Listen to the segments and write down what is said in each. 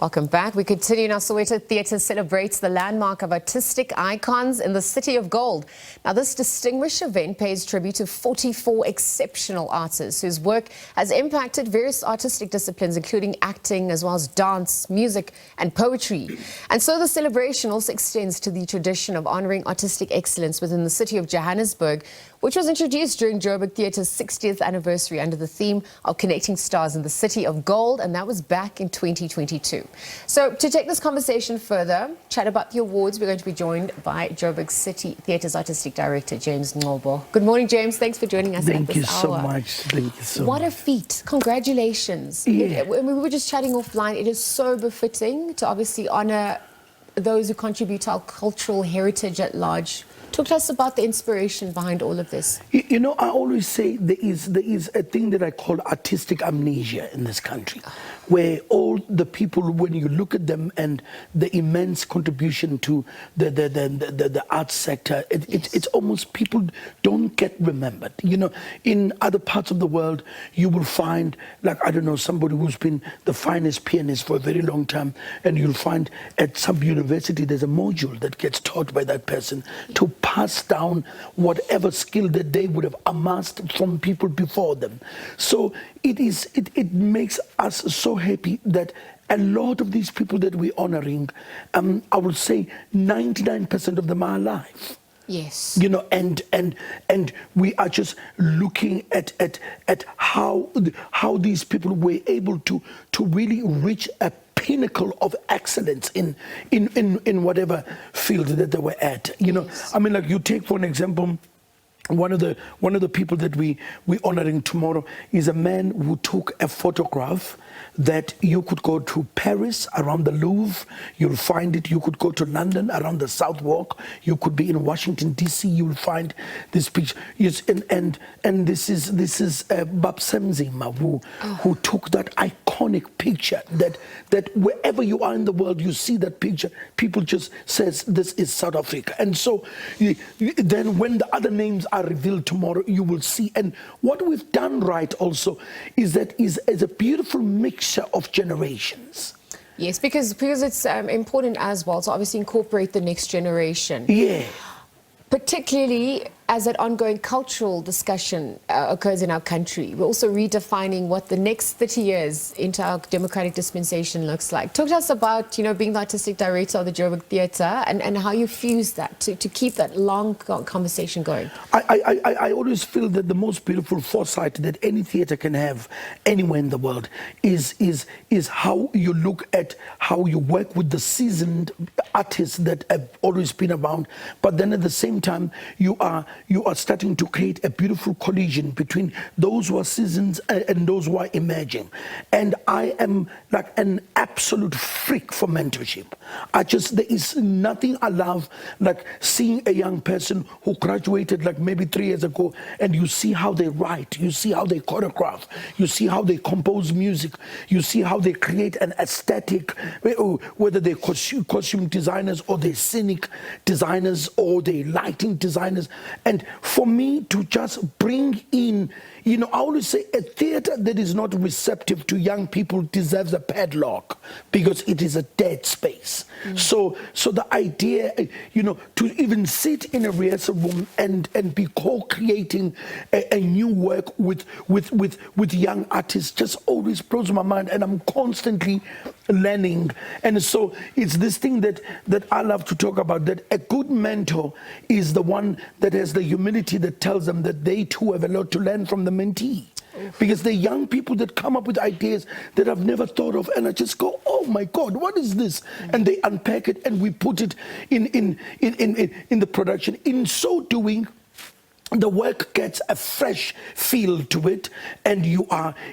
Welcome back. We continue now. Soweto Theatre celebrates the landmark of artistic icons in the City of Gold. Now, this distinguished event pays tribute to 44 exceptional artists whose work has impacted various artistic disciplines, including acting, as well as dance, music, and poetry. And so the celebration also extends to the tradition of honouring artistic excellence within the city of Johannesburg, which was introduced during Joburg Theatre's 60th anniversary under the theme of Connecting Stars in the City of Gold, and that was back in 2022. So to take this conversation further, chat about the awards, we're going to be joined by Joburg City Theatre's Artistic Director, James Ngcobo. Good morning, James. Thanks for joining us at this hour. Thank you so much. Thank you so much. What a feat. Congratulations. Yeah. We were just chatting offline. It is so befitting to obviously honour those who contribute to our cultural heritage at large. Talk to us about the inspiration behind all of this. You know, I always say there is a thing that I call artistic amnesia in this country, where all the people, when you look at them and the immense contribution to the arts sector, it's almost people don't get remembered. You know, in other parts of the world, you will find, like, I don't know, somebody who's been the finest pianist for a very long time, and you'll find at some university there's a module that gets taught by that person to pass down whatever skill that they would have amassed from people before them. So it makes us so happy that a lot of these people that we're honoring, I would say 99% of them are alive. Yes. You know, and we are just looking at how these people were able to really reach a pinnacle of excellence in whatever field that they were at. You know, I mean, like, you take for an example, one of the people that we're honoring tomorrow is a man who took a photograph that you could go to Paris around the Louvre, you'll find it. You could go to London around the South Walk. You could be in Washington DC. You'll find this picture. Yes, and this is Bab Semzima who took that iconic picture that wherever you are in the world, you see that picture. People just says this is South Africa. And so then when the other names are revealed tomorrow, you will see. And what we've done right also is that is a beautiful mixture of generations. Yes, because it's important as well to obviously incorporate the next generation. Yeah. Particularly as that ongoing cultural discussion occurs in our country. We're also redefining what the next 30 years into our democratic dispensation looks like. Talk to us about, you know, being the artistic director of the Joburg Theatre and how you fuse that to keep that long conversation going. I always feel that the most beautiful foresight that any theatre can have anywhere in the world is how you look at how you work with the seasoned artists that have always been around, but then at the same time you are starting to create a beautiful collision between those who are seasoned and those who are emerging. And I am like an absolute freak for mentorship. There is nothing I love like seeing a young person who graduated like maybe 3 years ago, and you see how they write, you see how they choreograph, you see how they compose music, you see how they create an aesthetic, whether they're costume designers or they're scenic designers or they're lighting designers. And for me to just bring in, you know, I always say a theatre that is not receptive to young people deserves a padlock because it is a dead space. So the idea, you know, to even sit in a rehearsal room and be co-creating a new work with young artists just always blows my mind, and I'm constantly learning. And so it's this thing that I love to talk about, that a good mentor is the one that has the humility that tells them that they too have a lot to learn from the mentee. Because the young people that come up with ideas that I've never thought of, and I just go, oh my God, what is this? And they unpack it and we put it in the production. In so doing, the work gets a fresh feel to it, and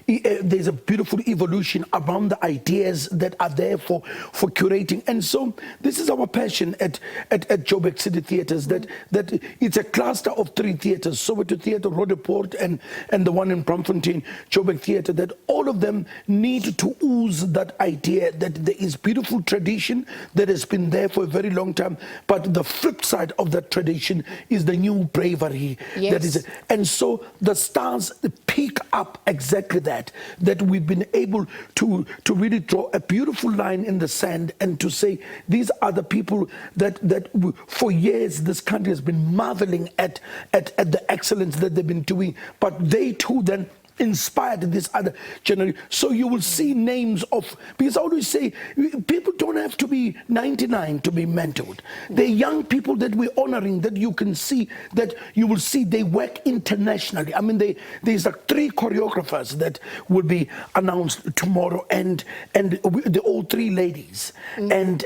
there's a beautiful evolution around the ideas that are there for curating. And so this is our passion at Joburg City Theatres, that it's a cluster of 3 theatres, Soweto Theatre, Roodepoort, and the one in Braamfontein, Joburg Theatre, that all of them need to ooze that idea that there is beautiful tradition that has been there for a very long time, but the flip side of that tradition is the new bravery That is Yes. it. And so the stars pick up exactly that we've been able to really draw a beautiful line in the sand and to say these are the people that for years this country has been marveling at the excellence that they've been doing, but they too then inspired this other generation. So you will see names of, because I always say people don't have to be 99 to be mentored. They're young people that we're honoring, that you can see, that you will see they work internationally. I mean, there's like 3 choreographers that will be announced tomorrow, and they're all 3 ladies, and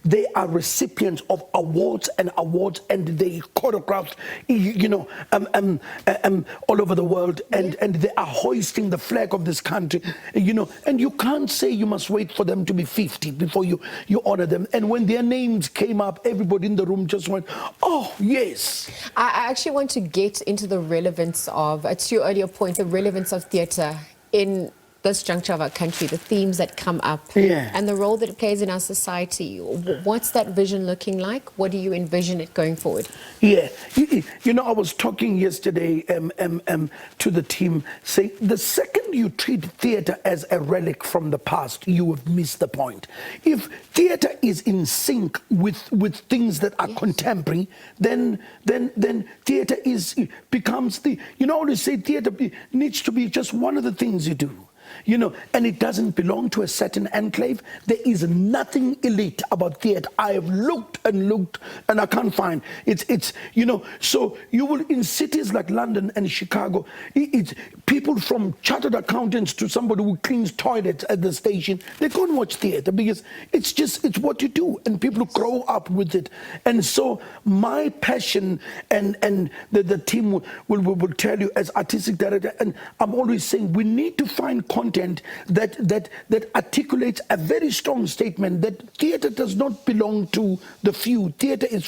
they are recipients of awards, and they choreographed, all over the world, and they are hoisting the flag of this country, and you can't say you must wait for them to be 50 before you honor them. And when their names came up, everybody in the room just went, oh yes. I actually want to get into the relevance of, to your earlier point, the relevance of theatre in this juncture of our country, the themes that come up, and the role that it plays in our society. What's that vision looking like? What do you envision it going forward? Yeah, I was talking yesterday to the team, saying the second you treat theatre as a relic from the past, you have missed the point. If theatre is in sync with things that are contemporary, then theatre becomes the, I always say theatre needs to be just one of the things you do. And it doesn't belong to a certain enclave. There is nothing elite about theatre. I have looked and I can't find. It's so you will, in cities like London and Chicago, it's people from chartered accountants to somebody who cleans toilets at the station. They go and watch theatre because it's what you do, and people grow up with it. And so my passion and the team will tell you as artistic director, and I'm always saying we need to find content that articulates a very strong statement that theatre does not belong to the few. Theatre is,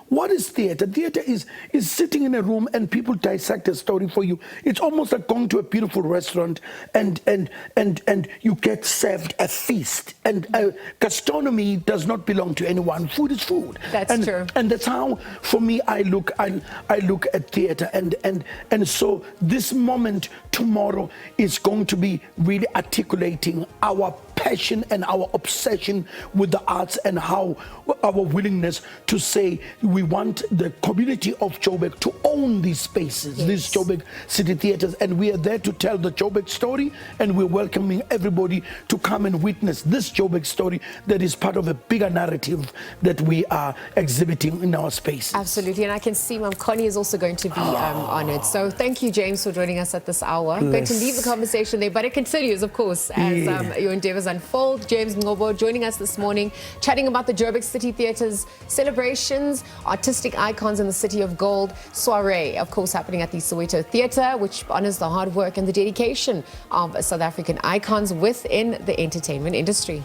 what is theatre? Theatre is sitting in a room and people dissect a story for you. It's almost like going to a beautiful restaurant and you get served a feast. And gastronomy does not belong to anyone. Food is food. That's true. And that's how, for me, I look at theatre. And so this moment tomorrow is going to be really articulating our passion and our obsession with the arts, and how our willingness to say we want the community of Joburg to own these spaces, these Joburg City Theatres, and we are there to tell the Joburg story, and we're welcoming everybody to come and witness this Joburg story that is part of a bigger narrative that we are exhibiting in our spaces. Absolutely, and I can see Mom Connie is also going to be honoured. So thank you, James, for joining us at this hour. I'm going to leave the conversation there, but it continues, of course, as your endeavours unfold. James Ngcobo joining us this morning, chatting about the Joburg City Theatre's celebrations, artistic icons in the City of Gold, soiree, of course, happening at the Soweto Theatre, which honours the hard work and the dedication of South African icons within the entertainment industry.